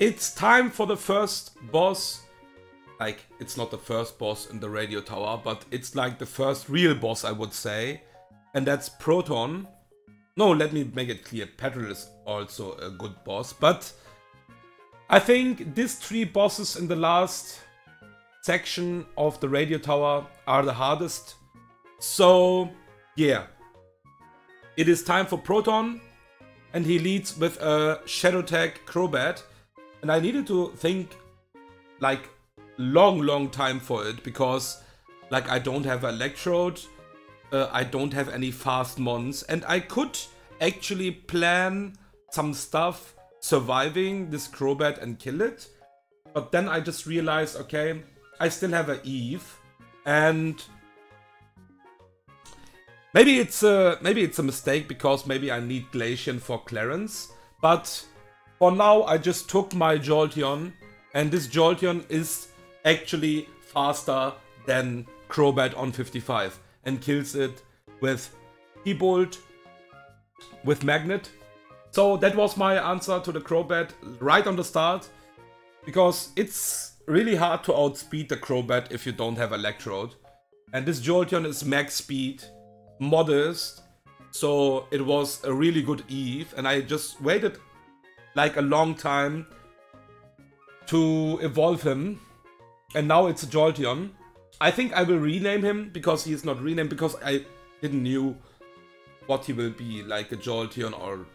It's time for the first boss. Like, it's not the first boss in the radio tower, but it's like the first real boss, I would say. And that's Proton. No, let me make it clear. Petrol is also a good boss, but I think these 3 bosses in the last section of the radio tower are the hardest. So, yeah. It is time for Proton, and he leads with a Shadow Tag Crobat. And I needed to think like long time for it, because like I don't have Electrode, I don't have any fast mons, and I could actually plan some stuff surviving this Crobat and kill it. But then I just realized, okay, I still have an Eve, and maybe it's a mistake, because maybe I need Glacian for Clarence. But for now, I just took my Jolteon, and this Jolteon is actually faster than Crobat on 55 and kills it with T-Bolt, with Magnet. So that was my answer to the Crobat right on the start, because it's really hard to outspeed the Crobat if you don't have Electrode. And this Jolteon is max speed, modest, so it was a really good Eve, and I just waited like a long time to evolve him, and now it's a Jolteon. I think I will rename him, because he is not renamed, because I didn't knew what he will be, like a Jolteon or,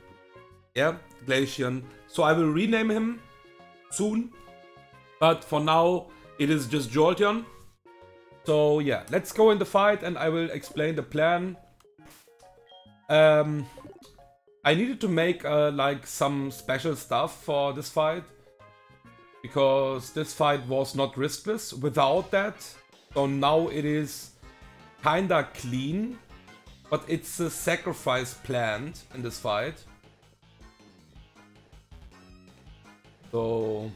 yeah, Glacian. So I will rename him soon, but for now it is just Jolteon. So yeah, let's go in the fight and I will explain the plan. I needed to make like some special stuff for this fight, because this fight was not riskless without that. So now it is kinda clean, but it's a sacrifice planned in this fight. So,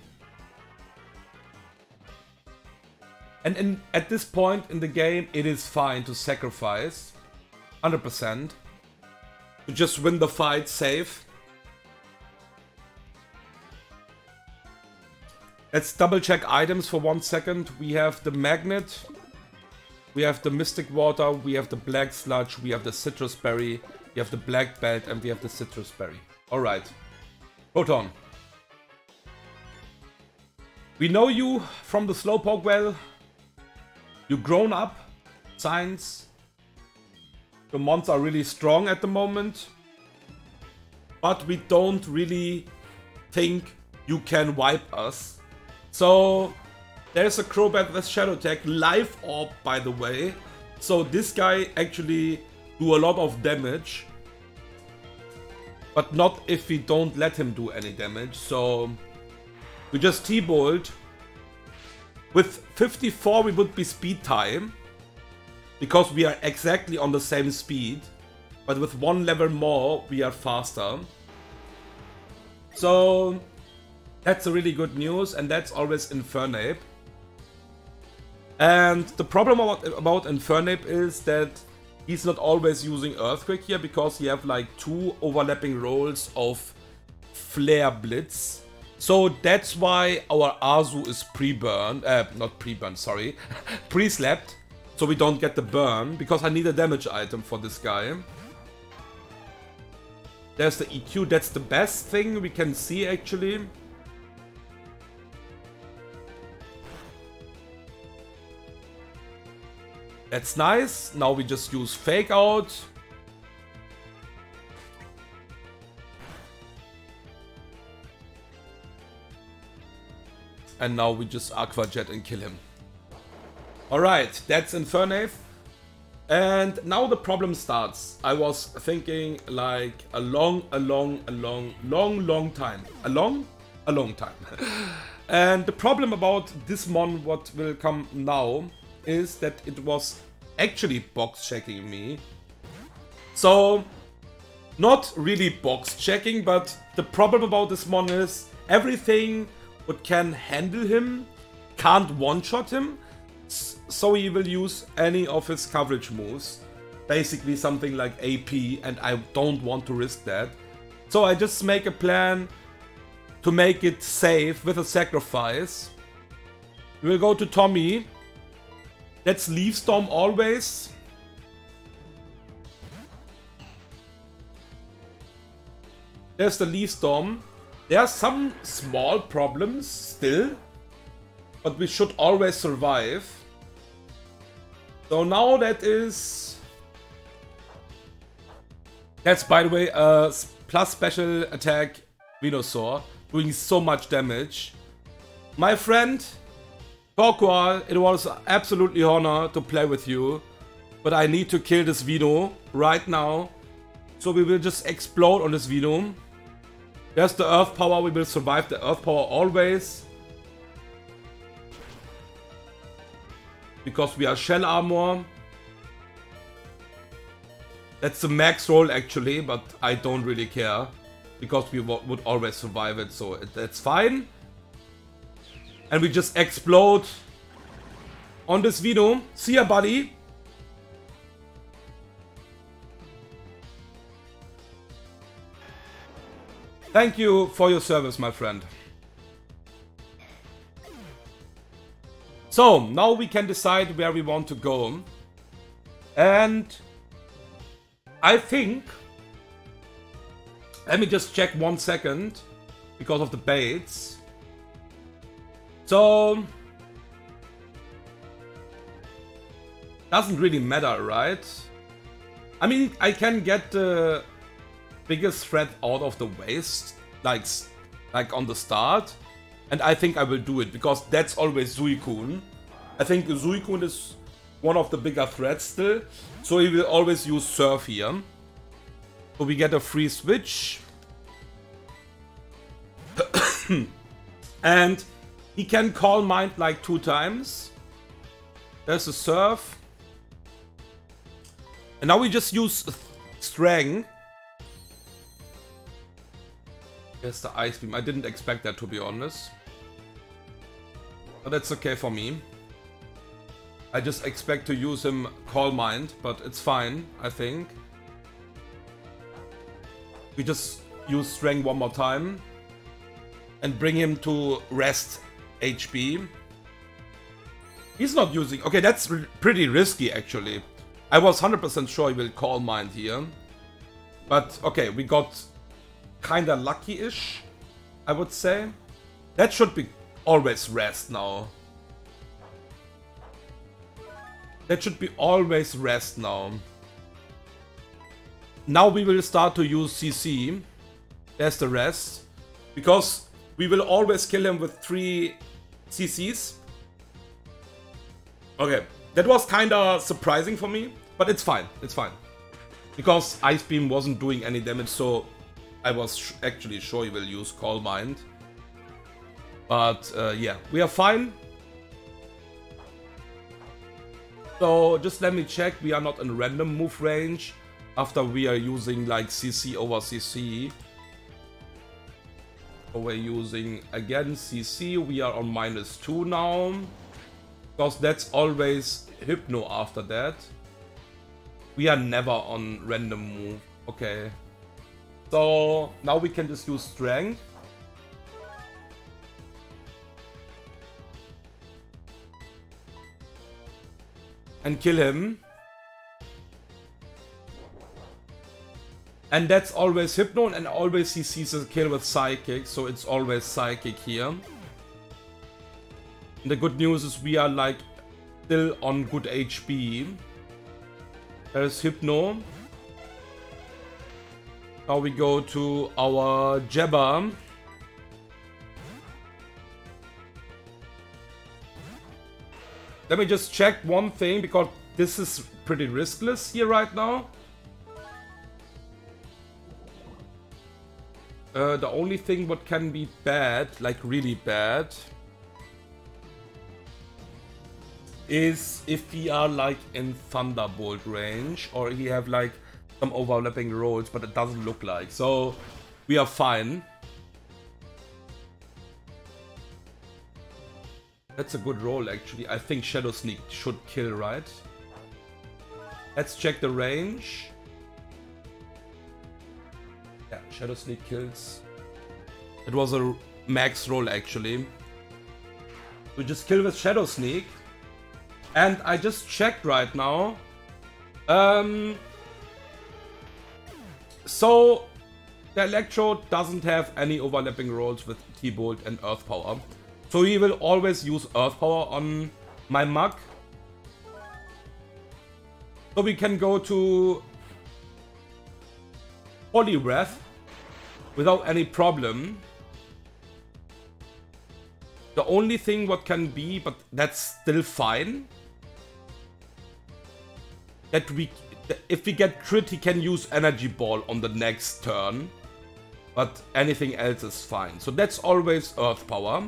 and at this point in the game, it is fine to sacrifice 100%. To just win the fight safe. Let's double check items for 1 second. We have the Magnet, we have the Mystic Water, we have the Black Sludge, we have the Citrus Berry, we have the Black Belt, and we have the Citrus Berry. Alright. Proton. We know you from the Slowpoke well. You've grown up. Science. The mons are really strong at the moment, but we don't really think you can wipe us. So there's a Crobat with Shadow Tag, Life Orb by the way. So this guy actually do a lot of damage, but not if we don't let him do any damage. So we just T-Bolt. With 54 we would be speed time, because we are exactly on the same speed, but with 1 level more, we are faster. So that's a really good news, and that's always Infernape. And the problem about Infernape is that he's not always using Earthquake here, because he have like 2 overlapping rolls of Flare Blitz. So that's why our Azu is pre-burned, not pre-burned, sorry, pre-slapped. So we don't get the burn, because I need a damage item for this guy. There's the EQ, that's the best thing we can see actually. That's nice. Now we just use Fake Out. And now we just Aqua Jet and kill him. Alright, that's Infernape. And now the problem starts. I was thinking like a long time. A long time. And the problem about this mon, what will come now, is that it was actually box checking me. So, not really box checking, but the problem about this mon is everything what can handle him can't one-shot him. So he will use any of his coverage moves. Basically something like AP, and I don't want to risk that. So I just make a plan to make it safe with a sacrifice. We will go to Tommy. Let's Leaf Storm always. There's the Leaf Storm. There are some small problems still, but we should always survive. So now that's by the way a plus special attack Venusaur, doing so much damage. My friend Torqual, it was absolutely honor to play with you, but I need to kill this Veno right now. So we will just explode on this Veno. There's the Earth Power, we will survive the Earth Power always. Because we are Shell Armor. That's the max roll actually, but I don't really care. Because we would always survive it, so that's fine. And we just explode on this Veno. See ya, buddy. Thank you for your service, my friend. So, now we can decide where we want to go. And I think... Let me just check 1 second, because of the baits. So... Doesn't really matter, right? I mean, I can get the biggest threat out of the waste, like on the start. And I think I will do it, because that's always Suicune. I think Suicune is one of the bigger threats still. So he will always use Surf here. So we get a free switch. And he can Call Mind like 2 times. There's a Surf. And now we just use Strength. There's the Ice Beam. I didn't expect that, to be honest. But that's okay for me. I just expect to use him Call Mind, but it's fine, I think. We just use Strength 1 more time. And bring him to rest HP. He's not using... Okay, that's pretty risky, actually. I was 100% sure he will Call Mind here. But, okay, we got kinda lucky-ish, I would say. That should be always rest now. That should be always rest now. Now we will start to use CC. There's the rest. Because we will always kill him with 3 CCs. Okay, that was kinda surprising for me. But it's fine, it's fine. Because Ice Beam wasn't doing any damage, so I was actually sure he will use Call Mind. But yeah, we are fine. So just let me check, we are not in random move range. After we are using like CC over CC. So we're using again CC, we are on -2 now. Because that's always Hypno after that. We are never on random move. Okay. So now we can just use Strength. And kill him. And that's always Hypno, and always he sees a kill with Psychic, so it's always Psychic here. And the good news is we are like still on good HP. There's Hypno. Now we go to our Jabba. Let me just check one thing, because this is pretty riskless here right now. The only thing what can be bad, like really bad, is if we are like in Thunderbolt range, or he have like some overlapping rolls, but it doesn't look like. So we are fine. That's a good roll actually. I think Shadow Sneak should kill, right? Let's check the range. Yeah, Shadow Sneak kills. It was a max roll actually. We just kill with Shadow Sneak. And I just checked right now. So the Electro doesn't have any overlapping rolls with T-Bolt and Earth Power. So he will always use Earth Power on my Mug. So we can go to Poliwrath without any problem. The only thing what can be, but that's still fine, that if we get crit, he can use Energy Ball on the next turn, but anything else is fine. So that's always Earth Power.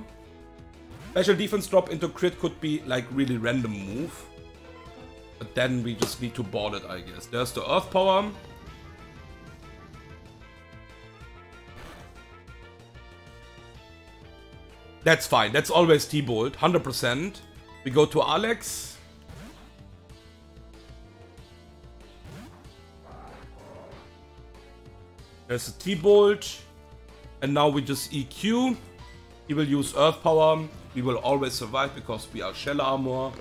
Special defense drop into crit could be like really random move, but then we just need to board it, I guess. There's the Earth Power. That's fine. That's always T-Bolt, 100%. We go to Alex. There's a T-Bolt. And now we just EQ. He will use Earth Power. We will always survive because we are Shell Armor.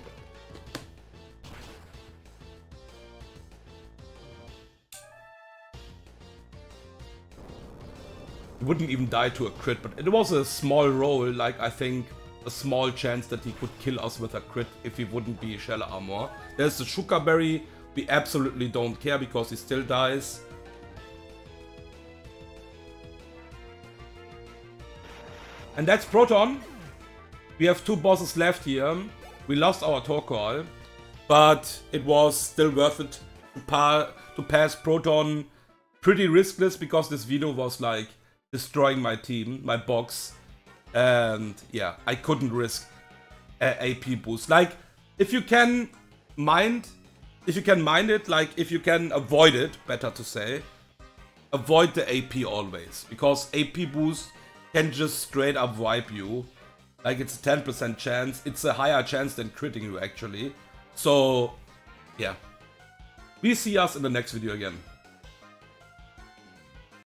He wouldn't even die to a crit, but it was a small roll, like I think a small chance that he could kill us with a crit if he wouldn't be Shell Armor. There's the Shuka Berry. We absolutely don't care because he still dies. And that's Proton. We have 2 bosses left here. We lost our Torkoal, but it was still worth it to pass Proton pretty riskless because this video was like destroying my team, my box. And yeah, I couldn't risk a AP boost. Like, if you can mind it, like if you can avoid it, better to say, avoid the AP always. Because AP boost can just straight up wipe you. Like, it's a 10% chance. It's a higher chance than critting you, actually. So, yeah. We see us in the next video again.